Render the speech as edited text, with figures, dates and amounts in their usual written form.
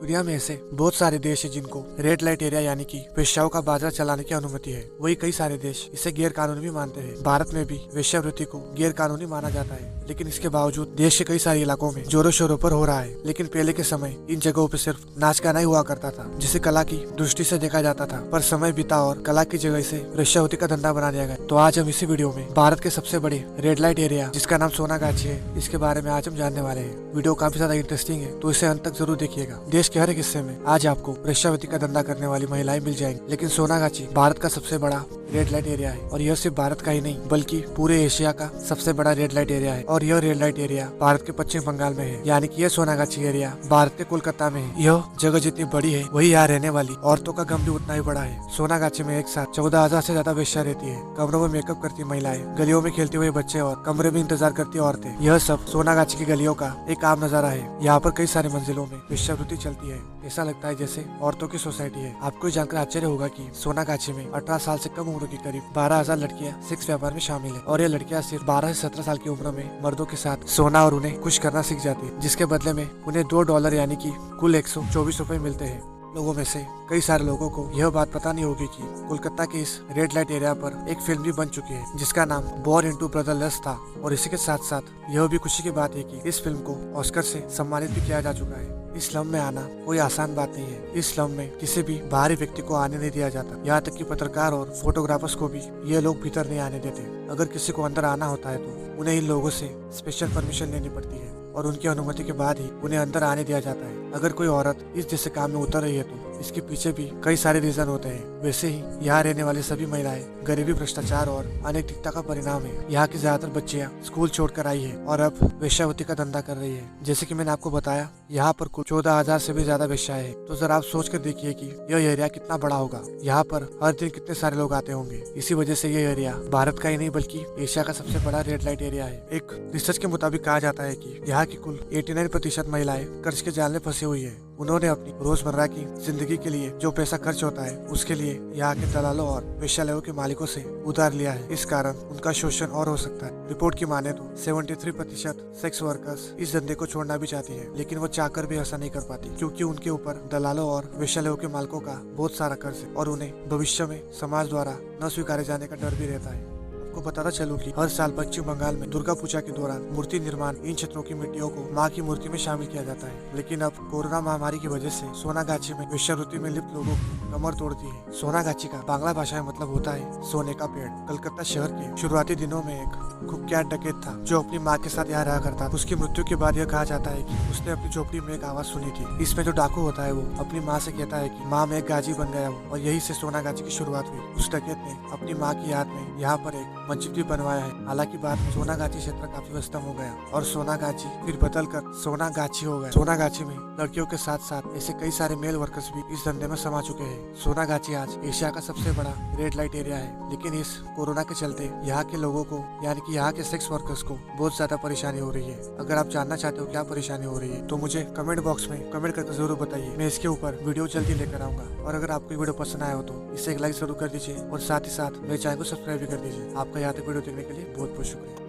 दुनिया में ऐसे बहुत सारे देश हैं जिनको रेड लाइट एरिया यानी कि वेश्याओं का बाजार चलाने की अनुमति है। वही कई सारे देश इसे गैर कानूनी भी मानते हैं। भारत में भी वेश्यावृत्ति को गैर कानूनी माना जाता है, लेकिन इसके बावजूद देश के कई सारे इलाकों में जोरों शोरों पर हो रहा है। लेकिन पहले के समय इन जगहों पे सिर्फ नाच गाना ही हुआ करता था, जिसे कला की दृष्टि से देखा जाता था। पर समय बीता और कला की जगह से वेश्यावृत्ति का धंधा बना दिया गया। तो आज हम इसी वीडियो में भारत के सबसे बड़े रेड लाइट एरिया, जिसका नाम सोनागाछी है, इसके बारे में आज हम जानने वाले हैं। वीडियो काफी ज्यादा इंटरेस्टिंग है, तो इसे अंत तक जरूर देखिएगा। देश के हर एक हिस्से में आज आपको वेश्यावृत्ति का धंधा करने वाली महिलाएं मिल जाएंगी, लेकिन सोनागाछी भारत का सबसे बड़ा रेड लाइट एरिया है। और यह सिर्फ भारत का ही नहीं बल्कि पूरे एशिया का सबसे बड़ा रेड लाइट एरिया है। और यह रेड लाइट एरिया भारत के पश्चिम बंगाल में है, यानी कि यह सोनागाछी एरिया भारत के कोलकाता में है। यह जगह जितनी बड़ी है वही यहाँ रहने वाली औरतों का गम भी उतना ही बड़ा है। सोनागाछी में एक साथ 14,000 से ज्यादा वेश्या रहती है। कमरों में मेकअप करती महिलाएं, गलियों में खेलते हुए बच्चे और कमरे में इंतजार करती औरतें, यह सब सोनागाछी की गलियों का एक आम नजारा है। यहाँ पर कई सारे मंजिलों में वेश्यावृत्ति चलती है। ऐसा लगता है जैसे औरतों की सोसाइटी है। आपको जानकर आश्चर्य होगा कि सोनागाछी में 18 साल से कम उम्र की करीब 12,000 लड़कियां सेक्स व्यापार में शामिल है। और ये लड़कियां सिर्फ 12 से 17 साल की उम्र में मर्दों के साथ सोना और उन्हें खुश करना सीख जाती है, जिसके बदले में उन्हें $2 यानी कि कुल 124 रुपए मिलते हैं। लोगों में से कई सारे लोगों को यह बात पता नहीं होगी कि कोलकाता के इस रेड लाइट एरिया पर एक फिल्म भी बन चुकी है, जिसका नाम बॉर्न इनटू ब्रदरलेस था। और इसी के साथ साथ यह भी खुशी की बात है कि इस फिल्म को ऑस्कर से सम्मानित भी किया जा चुका है। इस स्लम में आना कोई आसान बात नहीं है। इस स्लम में किसी भी बाहरी व्यक्ति को आने नहीं दिया जाता। यहाँ तक कि पत्रकार और फोटोग्राफर्स को भी ये लोग भीतर नहीं आने देते। अगर किसी को अंदर आना होता है तो उन्हें इन लोगों से स्पेशल परमिशन लेनी पड़ती है और उनकी अनुमति के बाद ही उन्हें अंदर आने दिया जाता है। अगर कोई औरत इस जैसे काम में उतर रही है तो इसके पीछे भी कई सारे रीजन होते हैं। वैसे ही यहाँ रहने वाली सभी महिलाएं गरीबी, भ्रष्टाचार और अनैतिकता का परिणाम है। यहाँ की ज्यादातर बच्चियाँ स्कूल छोड़कर आई है और अब वेश्यावृत्ति का धंधा कर रही है। जैसे कि मैंने आपको बताया, यहाँ पर कुल 14,000 से भी ज्यादा वेश्याएं हैं। तो जरा आप सोच कर देखिए कि यह एरिया कितना बड़ा होगा। यहाँ पर हर दिन कितने सारे लोग आते होंगे। इसी वजह से यह एरिया भारत का ही नहीं बल्कि एशिया का सबसे बड़ा रेड लाइट एरिया है। एक रिसर्च के मुताबिक कहा जाता है कि यहाँ की कुल 89% महिलाएं कर्ज के जाल में फंसी हुई है। उन्होंने अपनी रोजमर्रा की जिंदगी के लिए जो पैसा खर्च होता है उसके लिए यहाँ के दलालों और वेश्यालयों के मालिकों से उधार लिया है। इस कारण उनका शोषण और हो सकता है। रिपोर्ट की माने तो 73% सेक्स वर्कर्स इस धंधे को छोड़ना भी चाहती है, लेकिन वो चाहकर भी ऐसा नहीं कर पाती, क्योंकि उनके ऊपर दलालों और वेश्यालयों के मालिकों का बहुत सारा कर्ज है और उन्हें भविष्य में समाज द्वारा न स्वीकारे जाने का डर भी रहता है। को बताना चलूं कि हर साल पश्चिम बंगाल में दुर्गा पूजा के दौरान मूर्ति निर्माण इन क्षेत्रों की मिट्टियों को मां की मूर्ति में शामिल किया जाता है। लेकिन अब कोरोना महामारी की वजह से सोनागाछी में वेश्यावृत्ति में लिप्त लोगों की कमर तोड़ दी है। सोनागाछी का बांग्ला भाषा में मतलब होता है सोने का पेड़। कलकत्ता शहर के शुरुआती दिनों में एक कुख्यात डकैत था जो अपनी माँ के साथ यहाँ रहा करता था। उसकी मृत्यु के बाद यह कहा जाता है कि उसने अपनी झोपड़ी में एक आवाज सुनी थी। इसमें जो डाकू होता है वो अपनी माँ से कहता है कि माँ मैं एक गाजी बन गया हूँ, और यही से सोनागाछी की शुरुआत हुई। उस डकैत ने अपनी माँ की याद में यहाँ पर एक मस्जिद भी बनवाया है। हालांकि बाद में सोनागाछी क्षेत्र काफी व्यस्त हो गया और सोनागाछी फिर बदलकर सोनागाछी हो गया। सोनागाछी में लड़कियों के साथ साथ ऐसे कई सारे मेल वर्कर्स भी इस धंधे में समा चुके हैं। सोनागाछी आज एशिया का सबसे बड़ा रेड लाइट एरिया है, लेकिन इस कोरोना के चलते यहाँ के लोगों को यानी कि यहाँ के सेक्स वर्कर्स को बहुत ज्यादा परेशानी हो रही है। अगर आप जानना चाहते हो क्या परेशानी हो रही है तो मुझे कमेंट बॉक्स में कमेंट करके जरूर बताइए। मैं इसके ऊपर वीडियो जल्दी लेकर आऊंगा। और अगर आपको वीडियो पसंद आया हो तो इसे एक लाइक जरूर कर दीजिए और साथ ही साथ मेरे चैनल को सब्सक्राइब भी कर दीजिए। आपका यहाँ तक वीडियो देखने के लिए बहुत बहुत शुक्रिया।